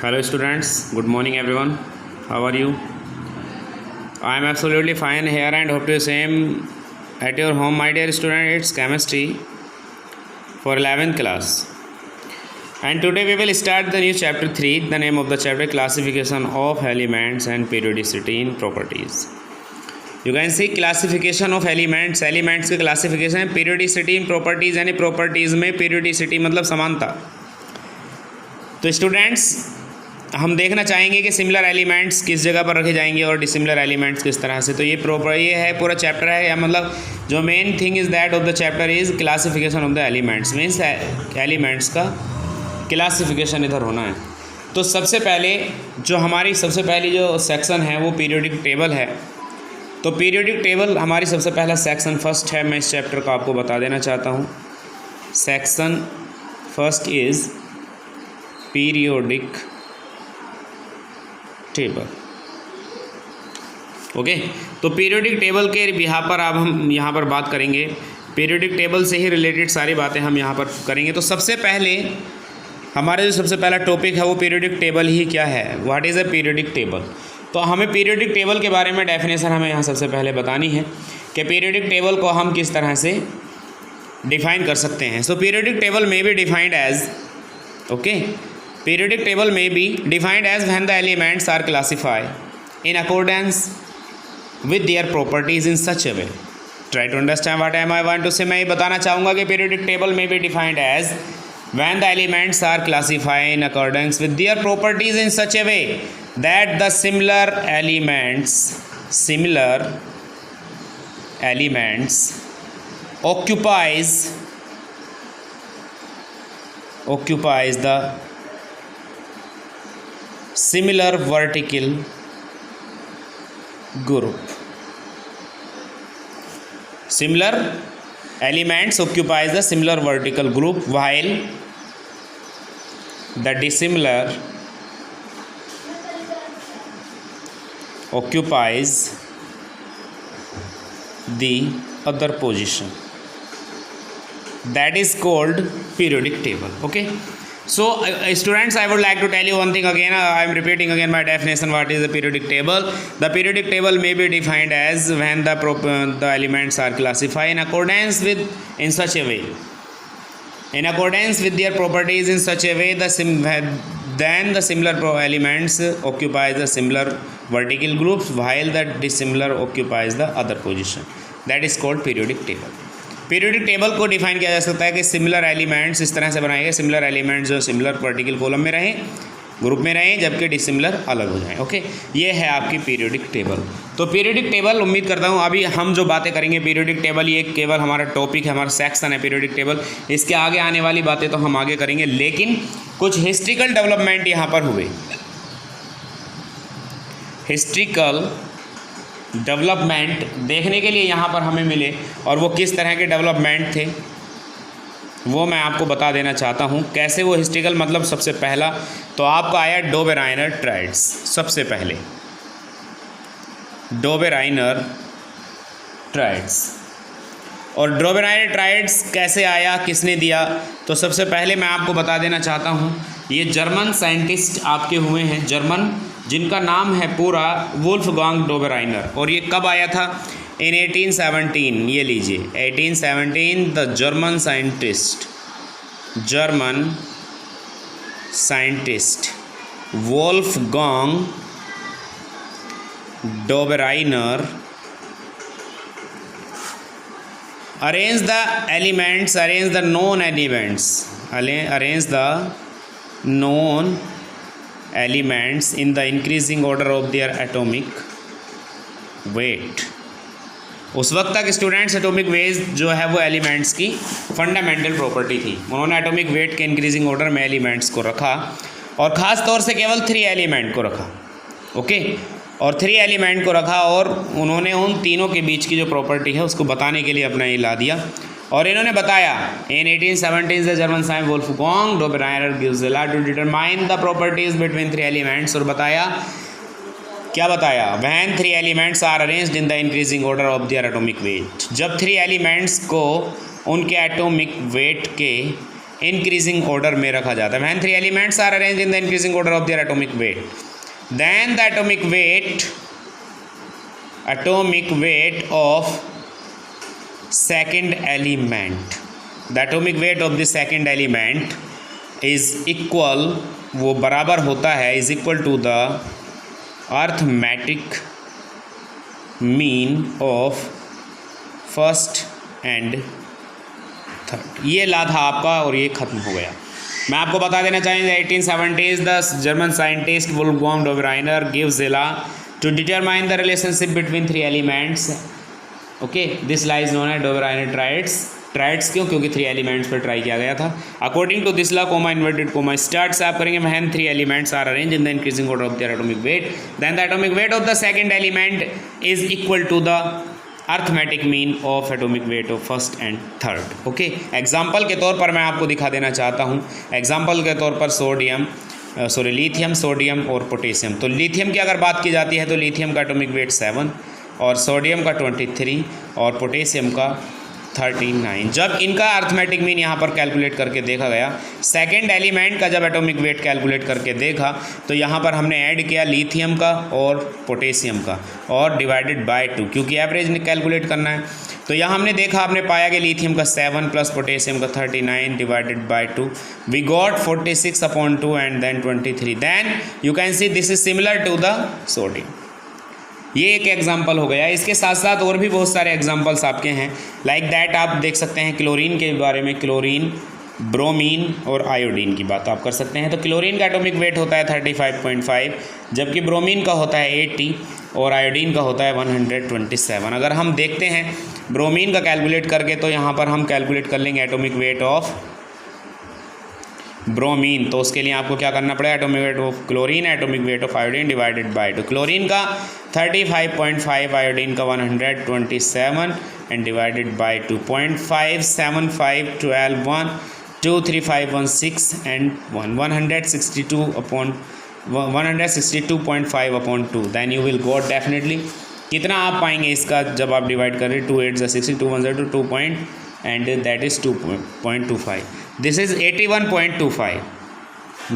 Hello students, good morning everyone. How are you? I am absolutely fine here and hope to same at your home, my dear student. It's chemistry for 11th class. And today we will start the new chapter 3. The name of the chapter classification of elements and periodicity in properties. You can see classification of elements की classification है, periodicity in properties यानी properties में periodicity मतलब समानता. तो students हम देखना चाहेंगे कि सिमिलर एलिमेंट्स किस जगह पर रखे जाएंगे और डिसिमिलर एलिमेंट्स किस तरह से. तो ये है पूरा चैप्टर है, या मतलब जो main thing is that of the chapter is classification of the elements. Means elements का क्लासिफिकेशन इधर होना है. तो सबसे पहली जो सेक्शन है वो पीरियोडिक टेबल है. तो पीरियोडिक टेबल हमारी सबसे पहला सेक्शन फर्स्ट है. मैं इस चैप्टर को आपको बता देना चाहता हूँ. Section first is periodic table. Okay, तो पीरियोडिक टेबल के बिहार पर अब हम यहाँ पर बात करेंगे. पीरियोडिक टेबल से ही रिलेटेड सारी बातें हम यहाँ पर करेंगे. तो सबसे पहले हमारा जो सबसे पहला टॉपिक है वो पीरियोडिक टेबल ही क्या है. What is a periodic table. तो हमें पीरियोडिक टेबल के बारे में डेफिनेशन हमें यहाँ सबसे पहले बतानी है कि पीरियोडिक टेबल को हम किस तरह से डिफाइन कर सकते हैं. सो पीरियोडिक टेबल में भी defined as periodic table may be defined as when the elements are classified in accordance with their properties in such a way. Try to understand what I want to say. मैं ये बताना चाहूँगा कि periodic table may be defined as when the elements are classified in accordance with their properties in such a way that the similar elements occupies the similar vertical group. Similar elements occupies the similar vertical group while the dissimilar occupies the other position. That is called periodic table. Okay. So students, I would like to tell you one thing again. I am repeating again my definition. What is the periodic table? The periodic table may be defined as when the elements are classified in accordance with their properties in such a way then the similar elements occupies the similar vertical groups while the dissimilar occupies the other position. That is called periodic table. Periodic table को define किया जा सकता है कि similar elements इस तरह से बनाए गए. सिमिलर एलिमेंट्स जो सिमिलर वर्टिकल कॉलम में रहें, ग्रुप में रहें, जबकि डिसिमिलर अलग हो जाएं. ओके, ये है आपकी पीरियोडिक टेबल. तो पीरियोडिक टेबल उम्मीद करता हूँ अभी हम जो बातें करेंगे पीरियोडिक टेबल ये केवल हमारा टॉपिक है, हमारा सेक्शन है पीरियोडिक टेबल. इसके आगे आने वाली बातें तो हम आगे करेंगे, लेकिन कुछ हिस्ट्रिकल डेवलपमेंट यहाँ पर हुए. हिस्ट्रिकल डेवलपमेंट देखने के लिए यहाँ पर हमें मिले, और वो किस तरह के डेवलपमेंट थे वो मैं आपको बता देना चाहता हूँ. कैसे वो हिस्ट्रिकल मतलब सबसे पहला तो आपका आया डोबेराइनर ट्राइड्स. सबसे पहले डोबेराइनर ट्राइड्स. और डोबेराइनर ट्राइड्स कैसे आया, किसने दिया. तो सबसे पहले मैं आपको बता देना चाहता हूँ ये जर्मन साइंटिस्ट आपके हुए हैं, जर्मन, जिनका नाम है पूरा वुल्फगांग डोबेराइनर. और ये कब आया था? इन 1817. ये लीजिए 1817. The German scientist Wolfgang Dobereiner arrange the known elements in the increasing order of their atomic weight. उस वक्त तक स्टूडेंट्स एटॉमिक वेट जो है वो एलिमेंट्स की फंडामेंटल प्रॉपर्टी थी. उन्होंने एटॉमिक वेट के इंक्रीजिंग ऑर्डर में एलिमेंट्स को रखा, और ख़ास तौर से केवल 3 एलिमेंट को रखा. ओके, और 3 एलिमेंट को रखा, और उन्होंने उन तीनों के बीच की जो प्रॉपर्टी है उसको बताने के लिए अपना ये ला दिया. और इन्होंने बताया in 1817 the German scientist Wolfgang Dobereiner gives the law to determine the properties between 3 elements. और बताया क्या बताया? When 3 elements are arranged in the increasing order of their atomic weight. जब 3 एलिमेंट्स को उनके एटॉमिक वेट के इंक्रीजिंग ऑर्डर में रखा जाता है। When 3 elements are arranged in the increasing order of their atomic weight, then the atomic weight of second element, the atomic weight of the second element is equal, वो बराबर होता है, is equal to the arithmetic mean of first and third. ये law था आपका और ये खत्म हो गया। मैं आपको बता देना चाहेंगे 1870 the German scientist Wolfgang Dobereiner gives a law to determine the relationship between 3 elements. Okay, this law is known as Dobereiner triads क्यों? क्योंकि 3 एलिमेंट्स पर ट्राई किया गया था। According to this law, comma inverted comma start से आप करेंगे when 3 elements are arrange in the increasing order of their atomic weight, then the atomic weight of the second element is equal to the arithmetic mean of atomic weight of first and third. Okay, example के तौर पर मैं आपको दिखा देना चाहता हूँ। Example के तौर पर लिथियम, सोडियम और पोटेशियम। तो लिथियम की अगर बात की जाती है तो लिथियम का एटॉमिक वेट 7 और सोडियम का 23 और पोटेशियम का 39। जब इनका अर्थमेटिक मीन यहाँ पर कैलकुलेट करके देखा गया, सेकेंड एलिमेंट का जब एटॉमिक वेट कैलकुलेट करके देखा तो यहाँ पर हमने ऐड किया लिथियम का और पोटेशियम का और डिवाइडेड बाय 2, क्योंकि एवरेज कैलकुलेट करना है। तो यहाँ हमने देखा, आपने पाया कि लिथियम का 7 प्लस पोटेशियम का 39 divided by 2, we got 46/2 and then 23। Then you can see this is similar to the sodium. ये एक एग्जाम्पल हो गया। इसके साथ साथ और भी बहुत सारे एग्जाम्पल्स आपके हैं। लाइक दैट आप देख सकते हैं क्लोरीन के बारे में, क्लोरीन, ब्रोमीन और आयोडीन की बात आप कर सकते हैं। तो क्लोरीन का एटॉमिक वेट होता है 35.5, जबकि ब्रोमीन का होता है 80 और आयोडीन का होता है 127। अगर हम देखते हैं ब्रोमीन का कैलकुलेट करके, तो यहाँ पर हम कैलकुलेट कर लेंगे एटॉमिक वेट ऑफ ब्रोमीन। तो उसके लिए आपको क्या करना पड़ेगा, atomic weight of chlorine, atomic weight of iodine divided by 2। Chlorine का 35.5, आयोडीन का 127 and divided by 2, 0.575 12 1 2 3 5 1 6 and 162.5/2। Then you will got definitely कितना आप पाएंगे इसका जब आप डिवाइड करें, 2 8 60, 2 1 2 2 and that is 2.25. This is 81.25.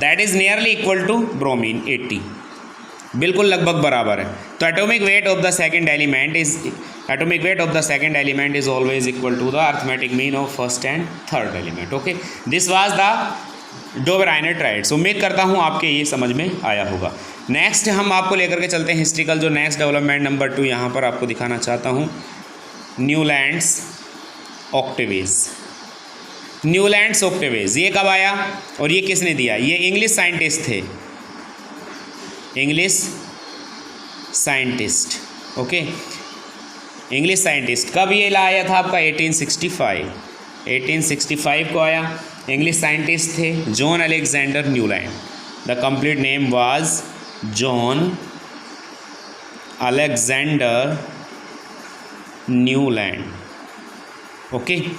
That is nearly equal to bromine 80. बिल्कुल लगभग बराबर है। तो atomic weight of the second element is always equal to the arithmetic mean of first and third element. Okay, this was the Dobereiner triads. उम्मीद करता हूँ आपके ये समझ में आया होगा। नेक्स्ट हम आपको लेकर के चलते हैं हिस्ट्रिकल, जो नेक्स्ट डेवलपमेंट नंबर 2 यहाँ पर आपको दिखाना चाहता हूँ, न्यूलैंड्स ऑक्टेवेज। न्यूलैंड्स ऑक्टेवेज ये कब आया और ये किसने दिया? ये इंग्लिश साइंटिस्ट थे, English scientist. Okay, English scientist. कब ये लाया था आपका? 1865 को आया। इंग्लिश साइंटिस्ट थे John Alexander Newland. The complete name was John Alexander Newland. Okay,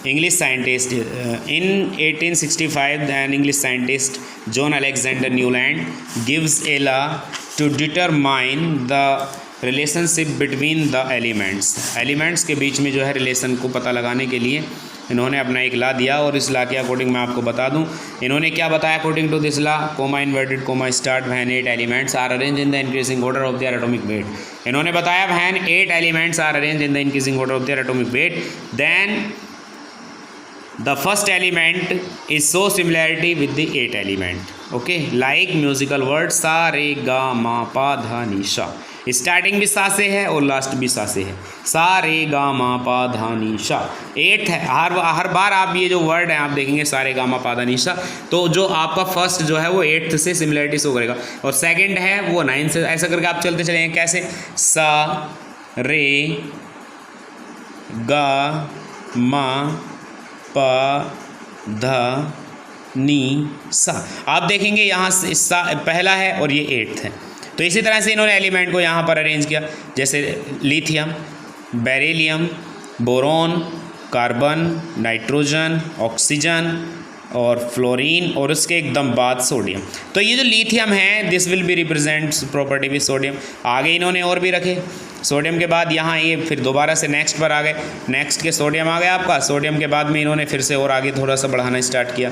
English scientist in 1865 an English scientist John Alexander Newland gives a law to determine the relationship between the elements के बीच में जो है relation को पता लगाने के लिए इन्होंने अपना एक लॉ दिया। और इस लॉ के अकॉर्डिंग मैं आपको बता दूं, इन्होंने क्या बताया according to this law, comma inverted comma start, when 8 elements are arrange in the increasing order of their atomic weight. इन्होंने बताया when 8 elements are arrange in the increasing order of their atomic weight, then the first element is so similarity with the 8 element. Okay, like musical word सा रे गा मा पा धा नी सा। Starting भी सा से है और लास्ट भी सा से है, सा रे गा मा पा धा नी सा। 8 है। हर बार आप ये जो वर्ड है आप देखेंगे सा रे गा मा पा धा नी सा, तो जो आपका फर्स्ट जो है वो 8th से सिमिलरिटी शो करेगा और सेकंड है वो 9 से। ऐसा करके आप चलते चलेंगे। कैसे? सा रे गा मा पा धा नी सा। आप देखेंगे यहाँ से सा पहला है और ये 8th है। तो इसी तरह से इन्होंने एलिमेंट को यहाँ पर अरेंज किया, जैसे lithium, beryllium, boron, carbon, nitrogen, oxygen, और फ्लोरीन और उसके एकदम बाद सोडियम। तो ये जो लिथियम है this will be represents property with sodium. आगे इन्होंने और भी रखे, सोडियम के बाद यहाँ ये फिर दोबारा से नेक्स्ट पर आ गए, नेक्स्ट के सोडियम आ गया आपका, सोडियम के बाद में इन्होंने फिर से और आगे थोड़ा सा बढ़ाना स्टार्ट किया,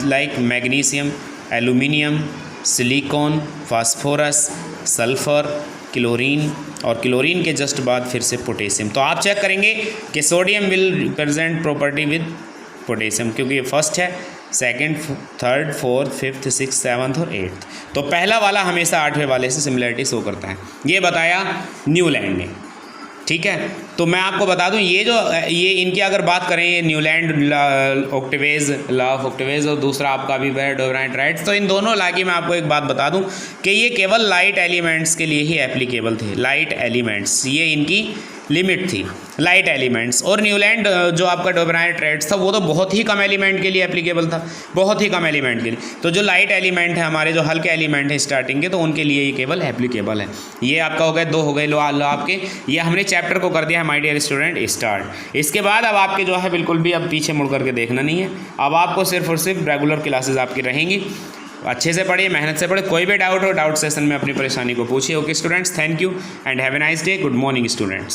like magnesium, aluminium, silicon, phosphorus, sulphur, chlorine और क्लोरीन के जस्ट बाद फिर से पोटेशियम। तो आप चेक करेंगे कि sodium will represent property with potassium, क्योंकि ये फर्स्ट है, second, third, fourth, fifth, six, seventh और एट्थ। तो पहला वाला हमेशा आठवें वाले से सिमिलरिटी शो करता है। ये बताया न्यूलैंड ने, ठीक है। तो मैं आपको बता दूं ये इनकी अगर बात करें, ये न्यूलैंड ऑक्टेवेज, लॉ ऑफ ऑक्टेवेज, और दूसरा आपका भी है डोबराइट राइट्स। तो इन दोनों लॉ की मैं आपको एक बात बता दूं कि ये केवल लाइट एलिमेंट्स के लिए ही एप्लीकेबल थे। लाइट एलिमेंट्स ये इनकी लिमिट थी, लाइट एलिमेंट्स। और न्यूलैंड जो आपका डोबराइट राइट्स था वो तो बहुत ही कम एलिमेंट के लिए एप्लीकेबल था, बहुत ही कम एलिमेंट के लिए। तो जो लाइट एलिमेंट है हमारे, जो हल्के एलिमेंट हैं स्टार्टिंग के, तो उनके लिए ये केवल एप्लीकेबल है। ये आपका हो गए, दो हो गए लो आपके। ये हमने चैप्टर को कर दिया है माय डियर स्टूडेंट स्टार्ट। इसके बाद अब आपके जो है बिल्कुल भी अब पीछे मुड़ करके देखना नहीं है। अब आपको सिर्फ और सिर्फ रेगुलर क्लासेज आपकी रहेंगी। अच्छे से पढ़िए, मेहनत से पढ़िए। कोई भी डाउट हो, डाउट सेशन में अपनी परेशानी को पूछिए। Okay students, thank you and have a nice day. Good morning students.